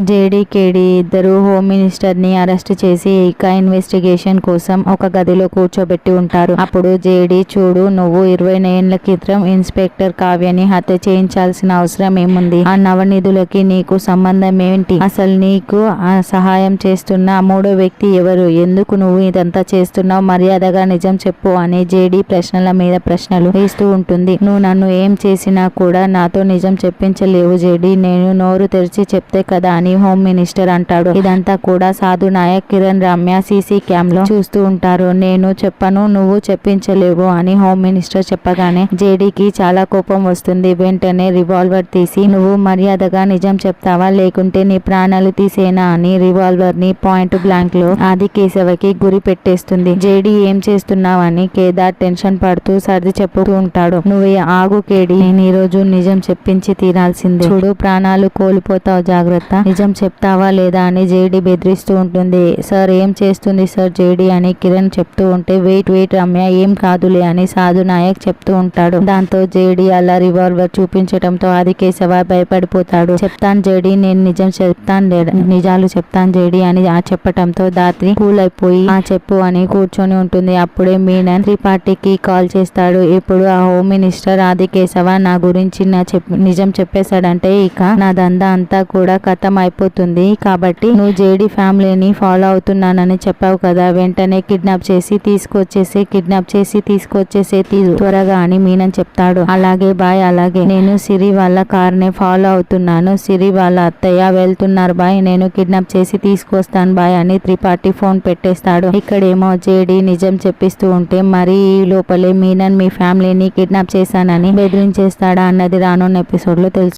JD ఇద్దరు home minister ని arrest చేసి ఇక ఇన్వెస్టిగేషన్ కోసం ఒక గదిలో కూర్చోబెట్టి ఉంటారు. అప్పుడు జేడీ, చూడు, నువ్వు 20 ఏళ్ల క్రితం ఇన్స్పెక్టర్ కావ్యని హత్య చేయించాల్సిన అవసరం ఏముంది? ఆ నవనిధులకి నీకు సంబంధం ఏంటి? అసలు నీకు సహాయం చేస్తున్న మూడో వ్యక్తి ఎవరు? ఎందుకు నువ్వు ఇదంతా చేస్తున్నావు? మర్యాదగా నిజం చెప్పు అని జేడీ ప్రశ్నల మీద ప్రశ్నలు వేస్తూ ఉంటుంది. నువ్వు నన్ను ఏం చేసినా కూడా నాతో నిజం చెప్పించలేవు జేడీ. నేను నోరు తెరిచి చెప్తే కదా అని హోమ్ మినిస్టర్ అంటాడు. ఇదంతా కూడా సాధు నాయక్, కిరణ్, రమ్య సీసీ క్యామ్ లో చూస్తూ ఉంటారు. నేను చెప్పను, నువ్వు చెప్పించలేవు అని హోమ్ మినిస్టర్ చెప్పగానే జేడీకి చాలా కోపం వస్తుంది. వెంటనే రివాల్వర్ తీసి, నువ్వు మర్యాదగా నిజం చెప్తావా లేకుంటే నీ ప్రాణాలు తీసేనా అని రివాల్వర్ ని పాయింట్ బ్లాంక్ లో ఆదికేశవకి గురి పెట్టేస్తుంది. జేడీ, ఏం చేస్తున్నావని కేదార్ టెన్షన్ పడుతూ సర్ది చెప్పుతూ ఉంటాడు. నువ్వే ఆగు కేడి, నేను ఈ రోజు నిజం చెప్పించి తీరాల్సిందే. చూడు, ప్రాణాలు కోల్పోతావు, జాగ్రత్త. నిజం చెప్తావా లేదా అని జేడీ బెదిరిస్తూ ఉంటుంది. సార్, ఏం చేస్తుంది సార్ జేడీ అని కిరణ్ చెప్తూ ఉంటే, వెయిట్ రమ్య, ఏం కాదులే అని సాధు నాయక్ చెప్తూ ఉంటాడు. దాంతో జేడీ అలా రివాల్వర్ చూపించడంతో ఆదికేశవ భయపడిపోతాడు. చెప్తాను జేడీ, నేను నిజాలు చెప్తాను జేడీ అని చెప్పటంతో దాత్రి కూల్ అయిపోయి చెప్పు అని కూర్చొని ఉంటుంది. అప్పుడే మీనన్ త్రిపాఠికి కాల్ చేస్తాడు. ఇప్పుడు ఆ హోమ్ మినిస్టర్ ఆదికేశవ నా గురించి నిజం చెప్పేశాడంటే ఇక నా దందా అంతా కూడా ఖతం అయిపోతుంది. కాబట్టి నువ్వు జేడీ ఫ్యామిలీని ఫాలో అవుతున్నానని చెప్పావు కదా, వెంటనే కిడ్నాప్ చేసి తీసుకొచ్చేసే త్వరగా అని మీనన్ చెప్తాడు. అలాగే బాయ్, అలాగే. నేను సిరి వాళ్ళ కార్నే ఫాలో అవుతున్నాను. సిరి వాళ్ళ అత్తయ్య వెళ్తున్నారు బాయ్, నేను కిడ్నాప్ చేసి తీసుకొస్తాను బాయ్ అని త్రిపాఠి ఫోన్ పెట్టేస్తాడు. ఇక్కడేమో జేడీ నిజం చెప్పిస్తూ ఉంటే, మరి ఈ లోపలే మీనన్ మీ ఫ్యామిలీని కిడ్నాప్ చేశానని బెదిరించేస్తాడా అన్నది రానున్న ఎపిసోడ్ లో తెలుసు.